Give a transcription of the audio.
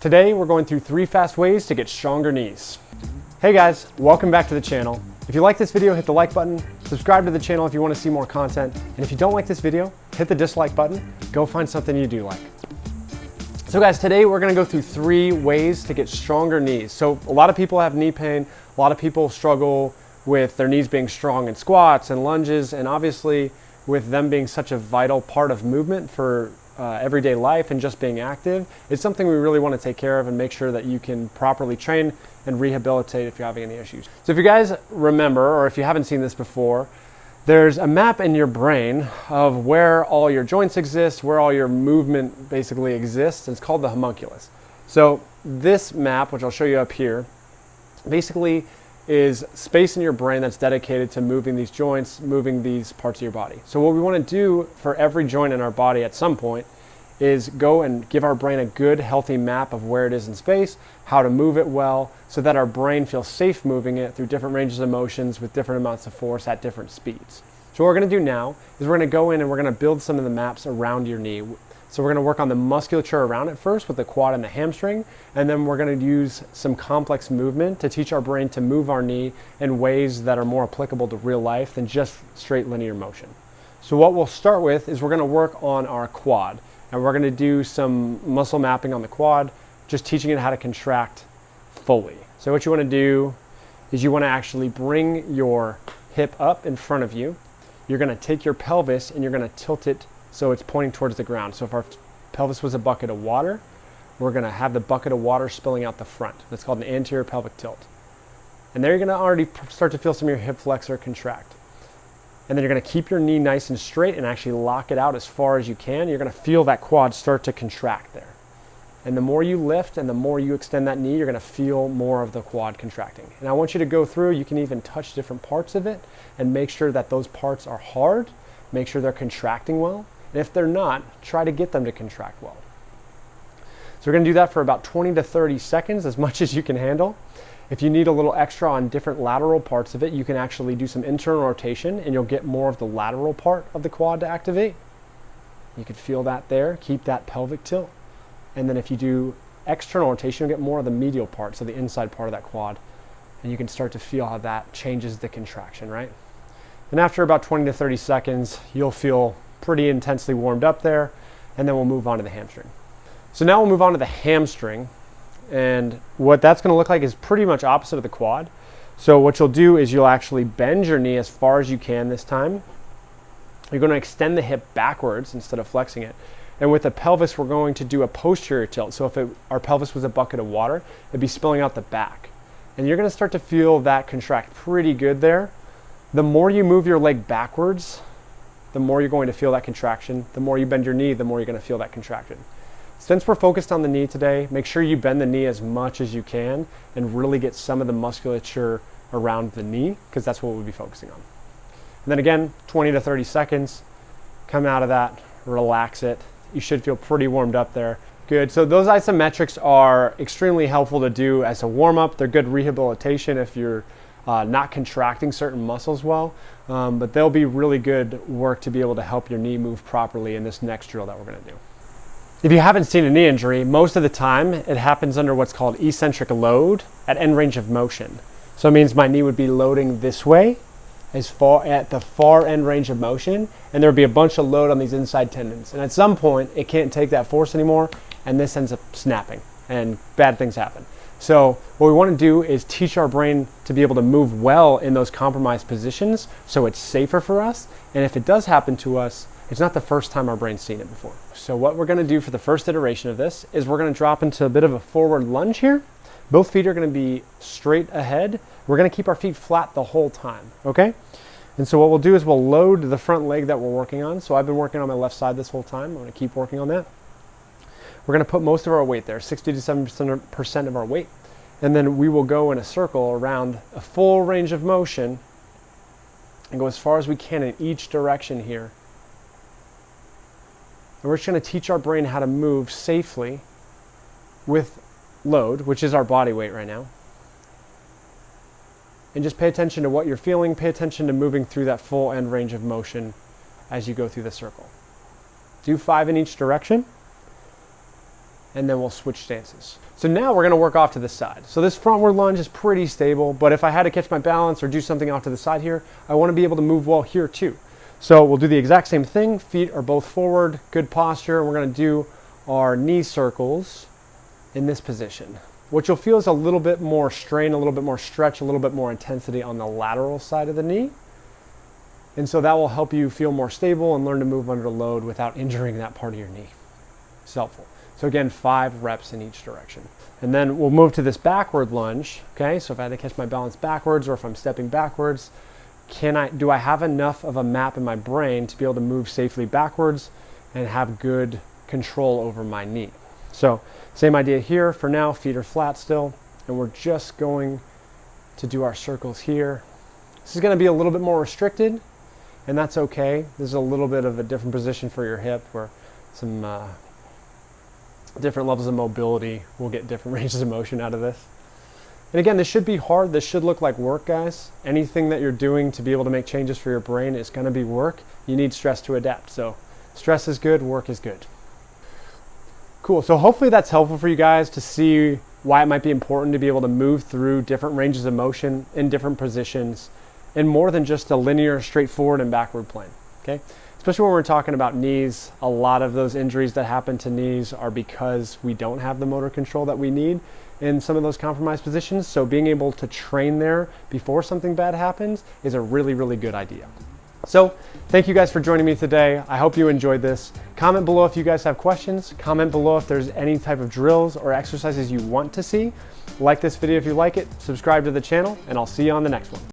Today we're going through 3 fast ways to get stronger knees. Hey guys, welcome back to the channel. If you like this video, hit the like button, subscribe to the channel if you want to see more content, and if you don't like this video, hit the dislike button, go find something you do like. So guys, today we're going to go through 3 ways to get stronger knees. So a lot of people have knee pain, a lot of people struggle with their knees being strong in squats and lunges, and obviously with them being such a vital part of movement for everyday life and just being active, it's something we really want to take care of and make sure that you can properly train and rehabilitate if you're having any issues. So if you guys remember, or if you haven't seen this before, there's a map in your brain of where all your joints exist, where all your movement basically exists. It's called the homunculus. So this map, which I'll show you up here, basically is space in your brain that's dedicated to moving these joints, moving these parts of your body. So what we want to do for every joint in our body at some point is go and give our brain a good, healthy map of where it is in space, how to move it well, so that our brain feels safe moving it through different ranges of motions with different amounts of force at different speeds. So what we're going to do now is we're going to go in and we're going to build some of the maps around your knee. So we're going to work on the musculature around it first with the quad and the hamstring, and then we're going to use some complex movement to teach our brain to move our knee in ways that are more applicable to real life than just straight linear motion. So what we'll start with is we're going to work on our quad, and we're going to do some muscle mapping on the quad, just teaching it how to contract fully. So what you want to do is you want to actually bring your hip up in front of you. You're going to take your pelvis and you're going to tilt it so it's pointing towards the ground. So if our pelvis was a bucket of water, we're going to have the bucket of water spilling out the front. That's called an anterior pelvic tilt. And there you're going to already start to feel some of your hip flexor contract. And then you're going to keep your knee nice and straight and actually lock it out as far as you can. You're going to feel that quad start to contract there. And the more you lift and the more you extend that knee, you're going to feel more of the quad contracting. And I want you to go through, you can even touch different parts of it and make sure that those parts are hard, make sure they're contracting well. And if they're not, try to get them to contract well. So we're going to do that for about 20 to 30 seconds, as much as you can handle. If you need a little extra on different lateral parts of it, you can actually do some internal rotation and you'll get more of the lateral part of the quad to activate. You can feel that there. Keep that pelvic tilt. And then if you do external rotation, you'll get more of the medial part, so the inside part of that quad. And you can start to feel how that changes the contraction, right? And after about 20 to 30 seconds, you'll feel pretty intensely warmed up there, and then we'll move on to the hamstring. So now we'll move on to the hamstring, and what that's going to look like is pretty much opposite of the quad. So what you'll do is you'll actually bend your knee as far as you can this time. You're going to extend the hip backwards instead of flexing it. And with the pelvis, we're going to do a posterior tilt. So if our pelvis was a bucket of water, it'd be spilling out the back. And you're going to start to feel that contract pretty good there. The more you move your leg backwards, the more you're going to feel that contraction. The more you bend your knee, the more you're going to feel that contraction. Since we're focused on the knee today, make sure you bend the knee as much as you can and really get some of the musculature around the knee, because that's what we'll be focusing on. And then again, 20 to 30 seconds, come out of that, relax it. You should feel pretty warmed up there. Good, so those isometrics are extremely helpful to do as a warm-up. They're good rehabilitation if you're not contracting certain muscles well, but they'll be really good work to be able to help your knee move properly in this next drill that we're going to do. If you haven't seen a knee injury, most of the time it happens under what's called eccentric load at end range of motion. So it means my knee would be loading this way as far at the far end range of motion, and there would be a bunch of load on these inside tendons. And at some point it can't take that force anymore, and this ends up snapping and bad things happen. So what we want to do is teach our brain to be able to move well in those compromised positions so it's safer for us. And if it does happen to us, it's not the first time our brain's seen it before. So what we're going to do for the first iteration of this is we're going to drop into a bit of a forward lunge here. Both feet are going to be straight ahead. We're going to keep our feet flat the whole time, okay? And so what we'll do is we'll load the front leg that we're working on. So I've been working on my left side this whole time. I'm going to keep working on that. We're going to put most of our weight there, 60 to 70% of our weight. And then we will go in a circle around a full range of motion and go as far as we can in each direction here. And we're just going to teach our brain how to move safely with load, which is our body weight right now. And just pay attention to what you're feeling. Pay attention to moving through that full end range of motion as you go through the circle. Do 5 in each direction. and then we'll switch stances. So now we're gonna work off to the side. So this frontward lunge is pretty stable, but if I had to catch my balance or do something off to the side here, I wanna be able to move well here too. So we'll do the exact same thing. Feet are both forward, good posture, and we're gonna do our knee circles in this position. What you'll feel is a little bit more strain, a little bit more stretch, a little bit more intensity on the lateral side of the knee. And so that will help you feel more stable and learn to move under load without injuring that part of your knee. It's helpful. So again, 5 reps in each direction. And then we'll move to this backward lunge, okay? So if I had to catch my balance backwards or if I'm stepping backwards, do I have enough of a map in my brain to be able to move safely backwards and have good control over my knee? So same idea here. For now, feet are flat still, and we're just going to do our circles here. This is gonna be a little bit more restricted, and that's okay. This is a little bit of a different position for your hip where some different levels of mobility will get different ranges of motion out of this. And again, this should be hard. This should look like work, guys. Anything that you're doing to be able to make changes for your brain is gonna be work. You need stress to adapt. So stress is good, work is good. Cool, so hopefully that's helpful for you guys to see why it might be important to be able to move through different ranges of motion in different positions in more than just a linear, straightforward and backward plane, okay? Especially when we're talking about knees, a lot of those injuries that happen to knees are because we don't have the motor control that we need in some of those compromised positions. So being able to train there before something bad happens is a really, really good idea. So thank you guys for joining me today. I hope you enjoyed this. Comment below if you guys have questions. Comment below if there's any type of drills or exercises you want to see. Like this video if you like it, subscribe to the channel, and I'll see you on the next one.